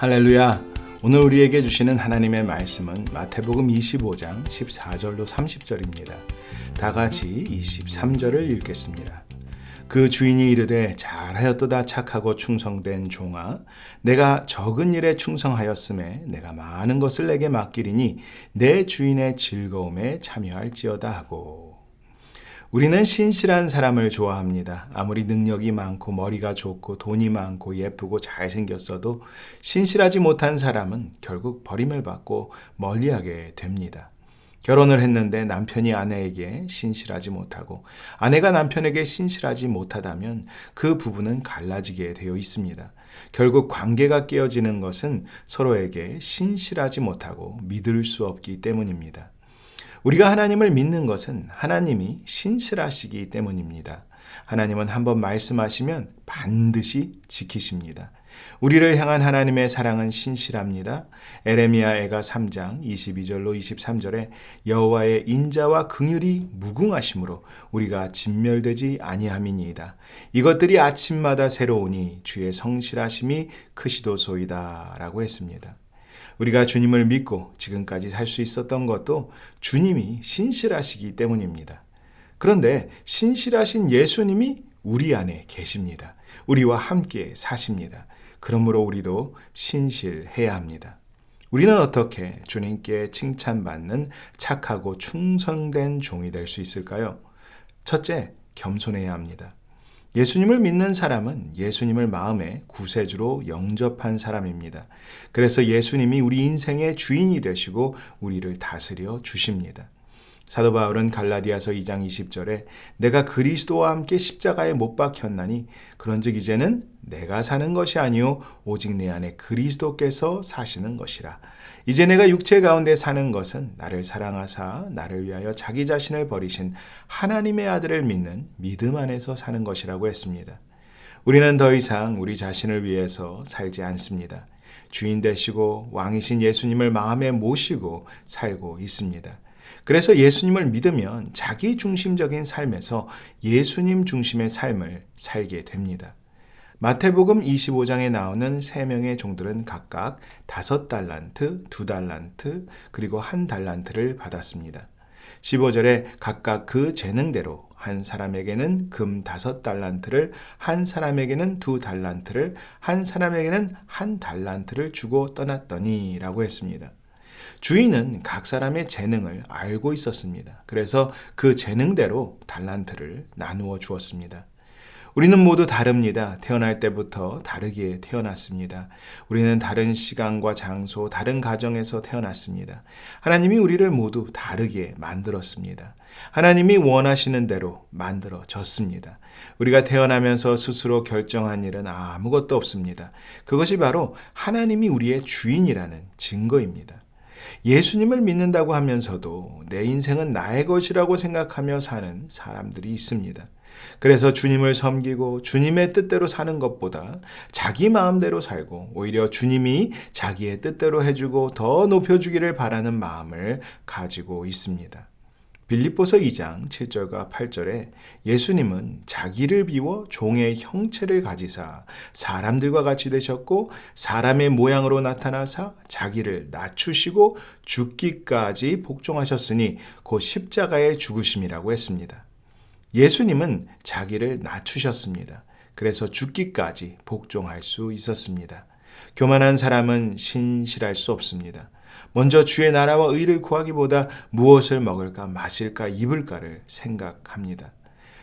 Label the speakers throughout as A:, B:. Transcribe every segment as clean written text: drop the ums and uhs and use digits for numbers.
A: 할렐루야! 오늘 우리에게 주시는 하나님의 말씀은 마태복음 25장 14절로 30절입니다. 다 같이 23절을 읽겠습니다. 그 주인이 이르되 잘하였도다 착하고 충성된 종아, 내가 적은 일에 충성하였음에 내가 많은 것을 내게 맡기리니 내 주인의 즐거움에 참여할지어다 하고. 우리는 신실한 사람을 좋아합니다. 아무리 능력이 많고 머리가 좋고 돈이 많고 예쁘고 잘생겼어도 신실하지 못한 사람은 결국 버림을 받고 멀리하게 됩니다. 결혼을 했는데 남편이 아내에게 신실하지 못하고 아내가 남편에게 신실하지 못하다면 그 부부는 갈라지게 되어 있습니다. 결국 관계가 깨어지는 것은 서로에게 신실하지 못하고 믿을 수 없기 때문입니다. 우리가 하나님을 믿는 것은 하나님이 신실하시기 때문입니다. 하나님은 한번 말씀하시면 반드시 지키십니다. 우리를 향한 하나님의 사랑은 신실합니다. 에레미야애가 3장 22절로 23절에 여호와의 인자와 긍휼이 무궁하심으로 우리가 진멸되지 아니함이니이다. 이것들이 아침마다 새로우니 주의 성실하심이 크시도소이다 라고 했습니다. 우리가 주님을 믿고 지금까지 살 수 있었던 것도 주님이 신실하시기 때문입니다. 그런데 신실하신 예수님이 우리 안에 계십니다. 우리와 함께 사십니다. 그러므로 우리도 신실해야 합니다. 우리는 어떻게 주님께 칭찬받는 착하고 충성된 종이 될 수 있을까요? 첫째, 겸손해야 합니다. 예수님을 믿는 사람은 예수님을 마음의 구세주로 영접한 사람입니다. 그래서 예수님이 우리 인생의 주인이 되시고 우리를 다스려 주십니다. 사도 바울은 갈라디아서 2장 20절에 내가 그리스도와 함께 십자가에 못 박혔나니 그런즉 이제는 내가 사는 것이 아니요 오직 내 안에 그리스도께서 사시는 것이라. 이제 내가 육체 가운데 사는 것은 나를 사랑하사 나를 위하여 자기 자신을 버리신 하나님의 아들을 믿는 믿음 안에서 사는 것이라고 했습니다. 우리는 더 이상 우리 자신을 위해서 살지 않습니다. 주인 되시고 왕이신 예수님을 마음에 모시고 살고 있습니다. 그래서 예수님을 믿으면 자기 중심적인 삶에서 예수님 중심의 삶을 살게 됩니다. 마태복음 25장에 나오는 3명의 종들은 각각 5달란트, 2달란트, 그리고 1달란트를 받았습니다. 15절에 각각 그 재능대로 한 사람에게는 금 5달란트를, 한 사람에게는 2달란트를, 한 사람에게는 1달란트를 주고 떠났더니 라고 했습니다. 주인은 각 사람의 재능을 알고 있었습니다. 그래서 그 재능대로 달란트를 나누어 주었습니다. 우리는 모두 다릅니다. 태어날 때부터 다르게 태어났습니다. 우리는 다른 시간과 장소, 다른 가정에서 태어났습니다. 하나님이 우리를 모두 다르게 만들었습니다. 하나님이 원하시는 대로 만들어졌습니다. 우리가 태어나면서 스스로 결정한 일은 아무것도 없습니다. 그것이 바로 하나님이 우리의 주인이라는 증거입니다. 예수님을 믿는다고 하면서도 내 인생은 나의 것이라고 생각하며 사는 사람들이 있습니다. 그래서 주님을 섬기고 주님의 뜻대로 사는 것보다 자기 마음대로 살고 오히려 주님이 자기의 뜻대로 해주고 더 높여주기를 바라는 마음을 가지고 있습니다. 빌립보서 2장 7절과 8절에 예수님은 자기를 비워 종의 형체를 가지사 사람들과 같이 되셨고 사람의 모양으로 나타나사 자기를 낮추시고 죽기까지 복종하셨으니 곧 십자가의 죽으심이라고 했습니다. 예수님은 자기를 낮추셨습니다. 그래서 죽기까지 복종할 수 있었습니다. 교만한 사람은 신실할 수 없습니다. 먼저 주의 나라와 의를 구하기보다 무엇을 먹을까 마실까 입을까를 생각합니다.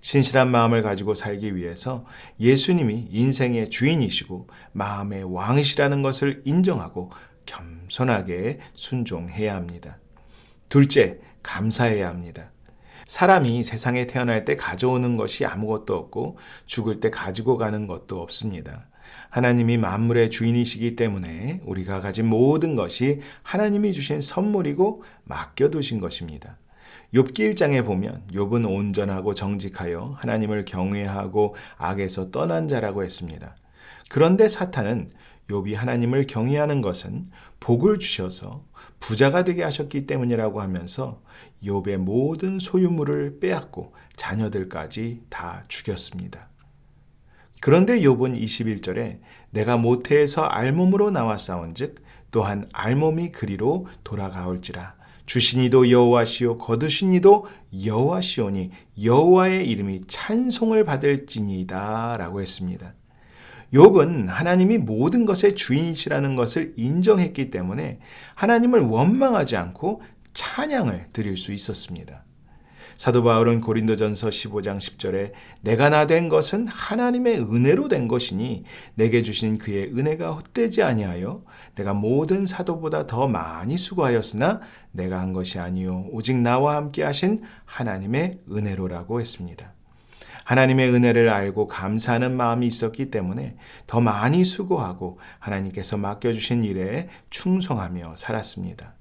A: 신실한 마음을 가지고 살기 위해서 예수님이 인생의 주인이시고 마음의 왕이시라는 것을 인정하고 겸손하게 순종해야 합니다. 둘째, 감사해야 합니다. 사람이 세상에 태어날 때 가져오는 것이 아무것도 없고 죽을 때 가지고 가는 것도 없습니다. 하나님이 만물의 주인이시기 때문에 우리가 가진 모든 것이 하나님이 주신 선물이고 맡겨두신 것입니다. 욥기 1장에 보면 욥은 온전하고 정직하여 하나님을 경외하고 악에서 떠난 자라고 했습니다. 그런데 사탄은 욥이 하나님을 경외하는 것은 복을 주셔서 부자가 되게 하셨기 때문이라고 하면서 욥의 모든 소유물을 빼앗고 자녀들까지 다 죽였습니다. 그런데 욥은 21절에 내가 모태에서 알몸으로 나왔사온즉 또한 알몸이 그리로 돌아가올지라 주신 이도 여호와시오 거두신 이도 여호와시오니 여호와의 이름이 찬송을 받을지니이다 라고 했습니다. 욥은 하나님이 모든 것의 주인이시라는 것을 인정했기 때문에 하나님을 원망하지 않고 찬양을 드릴 수 있었습니다. 사도 바울은 고린도전서 15장 10절에 내가 나 된 것은 하나님의 은혜로 된 것이니 내게 주신 그의 은혜가 헛되지 아니하여 내가 모든 사도보다 더 많이 수고하였으나 내가 한 것이 아니요 오직 나와 함께 하신 하나님의 은혜로라고 했습니다. 하나님의 은혜를 알고 감사하는 마음이 있었기 때문에 더 많이 수고하고 하나님께서 맡겨주신 일에 충성하며 살았습니다.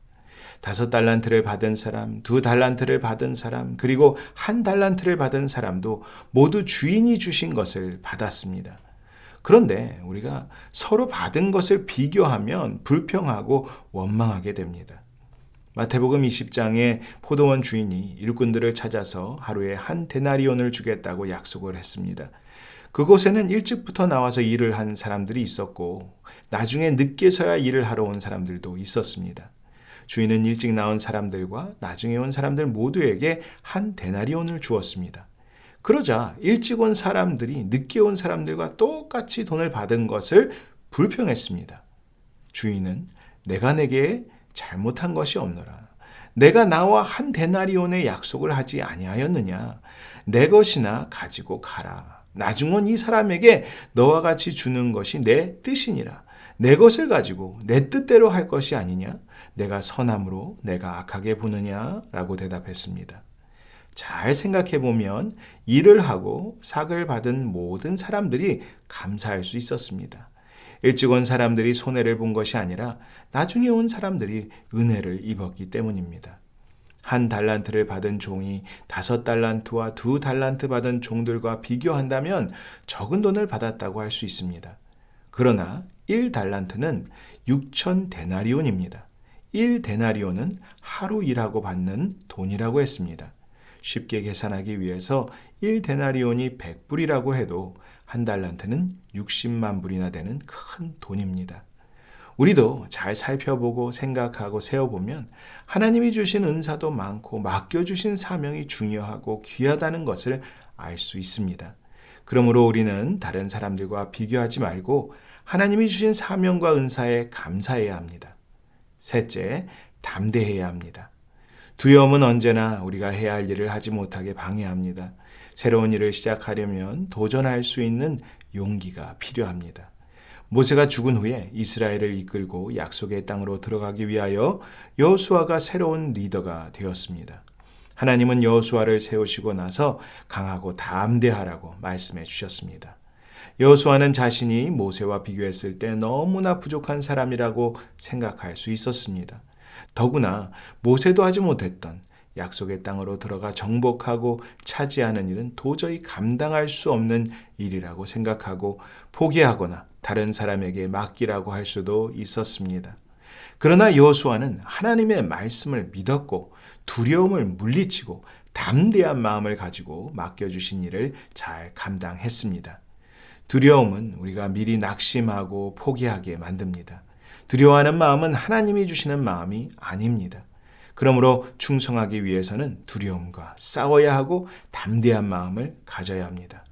A: 5달란트를 받은 사람, 2달란트를 받은 사람, 그리고 1달란트를 받은 사람도 모두 주인이 주신 것을 받았습니다. 그런데 우리가 서로 받은 것을 비교하면 불평하고 원망하게 됩니다. 마태복음 20장에 포도원 주인이 일꾼들을 찾아서 하루에 1데나리온을 주겠다고 약속을 했습니다. 그곳에는 일찍부터 나와서 일을 한 사람들이 있었고 나중에 늦게서야 일을 하러 온 사람들도 있었습니다. 주인은 일찍 나온 사람들과 나중에 온 사람들 모두에게 1데나리온을 주었습니다. 그러자 일찍 온 사람들이 늦게 온 사람들과 똑같이 돈을 받은 것을 불평했습니다. 주인은 내가 내게 잘못한 것이 없노라. 내가 나와 1데나리온의 약속을 하지 아니하였느냐. 내 것이나 가지고 가라. 나중은 이 사람에게 너와 같이 주는 것이 내 뜻이니라. 내 것을 가지고 내 뜻대로 할 것이 아니냐? 내가 선함으로 내가 악하게 보느냐? 라고 대답했습니다. 잘 생각해 보면 일을 하고 삭을 받은 모든 사람들이 감사할 수 있었습니다. 일찍 온 사람들이 손해를 본 것이 아니라 나중에 온 사람들이 은혜를 입었기 때문입니다. 1달란트를 받은 종이 5달란트와 2달란트 받은 종들과 비교한다면 적은 돈을 받았다고 할 수 있습니다. 그러나 1달란트는 6,000데나리온입니다. 1데나리온은 하루 일하고 받는 돈이라고 했습니다. 쉽게 계산하기 위해서 1데나리온이 100불이라고 해도 1달란트는 60만 불이나 되는 큰 돈입니다. 우리도 잘 살펴보고 생각하고 세어보면 하나님이 주신 은사도 많고 맡겨주신 사명이 중요하고 귀하다는 것을 알 수 있습니다. 그러므로 우리는 다른 사람들과 비교하지 말고 하나님이 주신 사명과 은사에 감사해야 합니다. 셋째, 담대해야 합니다. 두려움은 언제나 우리가 해야 할 일을 하지 못하게 방해합니다. 새로운 일을 시작하려면 도전할 수 있는 용기가 필요합니다. 모세가 죽은 후에 이스라엘을 이끌고 약속의 땅으로 들어가기 위하여 여호수아가 새로운 리더가 되었습니다. 하나님은 여호수아를 세우시고 나서 강하고 담대하라고 말씀해 주셨습니다. 여호수아는 자신이 모세와 비교했을 때 너무나 부족한 사람이라고 생각할 수 있었습니다. 더구나 모세도 하지 못했던 약속의 땅으로 들어가 정복하고 차지하는 일은 도저히 감당할 수 없는 일이라고 생각하고 포기하거나 다른 사람에게 맡기라고 할 수도 있었습니다. 그러나 여호수아는 하나님의 말씀을 믿었고 두려움을 물리치고 담대한 마음을 가지고 맡겨주신 일을 잘 감당했습니다. 두려움은 우리가 미리 낙심하고 포기하게 만듭니다. 두려워하는 마음은 하나님이 주시는 마음이 아닙니다. 그러므로 충성하기 위해서는 두려움과 싸워야 하고 담대한 마음을 가져야 합니다.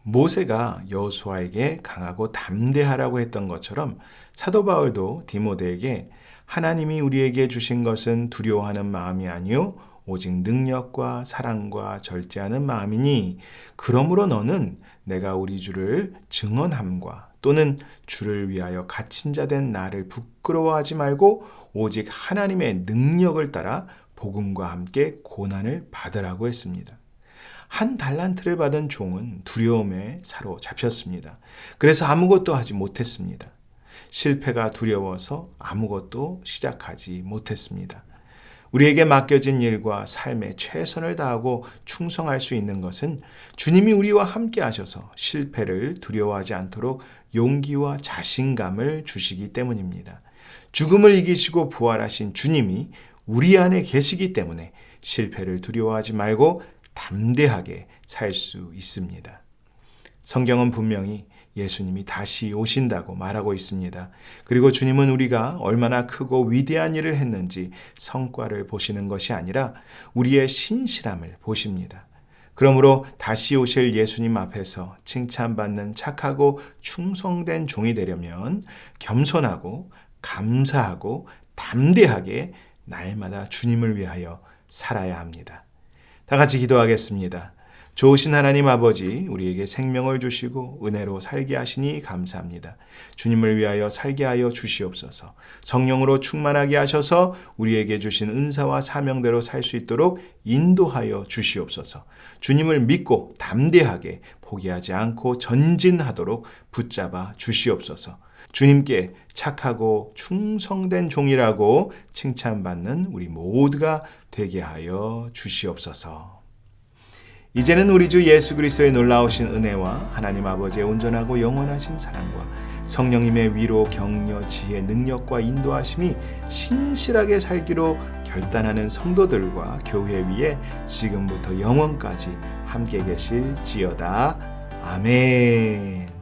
A: 모세가 여호수아에게 강하고 담대하라고 했던 것처럼 사도 바울도 디모데에게 하나님이 우리에게 주신 것은 두려워하는 마음이 아니요 오직 능력과 사랑과 절제하는 마음이니 그러므로 너는 내가 우리 주를 증언함과 또는 주를 위하여 갇힌 자 된 나를 부끄러워하지 말고 오직 하나님의 능력을 따라 복음과 함께 고난을 받으라고 했습니다. 1달란트를 받은 종은 두려움에 사로잡혔습니다. 그래서 아무것도 하지 못했습니다. 실패가 두려워서 아무것도 시작하지 못했습니다. 우리에게 맡겨진 일과 삶에 최선을 다하고 충성할 수 있는 것은 주님이 우리와 함께 하셔서 실패를 두려워하지 않도록 용기와 자신감을 주시기 때문입니다. 죽음을 이기시고 부활하신 주님이 우리 안에 계시기 때문에 실패를 두려워하지 말고 담대하게 살 수 있습니다. 성경은 분명히 예수님이 다시 오신다고 말하고 있습니다. 그리고 주님은 우리가 얼마나 크고 위대한 일을 했는지 성과를 보시는 것이 아니라 우리의 신실함을 보십니다. 그러므로 다시 오실 예수님 앞에서 칭찬받는 착하고 충성된 종이 되려면 겸손하고 감사하고 담대하게 날마다 주님을 위하여 살아야 합니다. 다 같이 기도하겠습니다. 좋으신 하나님 아버지, 우리에게 생명을 주시고 은혜로 살게 하시니 감사합니다. 주님을 위하여 살게 하여 주시옵소서. 성령으로 충만하게 하셔서 우리에게 주신 은사와 사명대로 살 수 있도록 인도하여 주시옵소서. 주님을 믿고 담대하게 포기하지 않고 전진하도록 붙잡아 주시옵소서. 주님께 착하고 충성된 종이라고 칭찬받는 우리 모두가 되게 하여 주시옵소서. 이제는 우리 주 예수 그리스도의 놀라우신 은혜와 하나님 아버지의 온전하고 영원하신 사랑과 성령님의 위로, 격려, 지혜, 능력과 인도하심이 신실하게 살기로 결단하는 성도들과 교회 위에 지금부터 영원까지 함께 계실지어다. 아멘.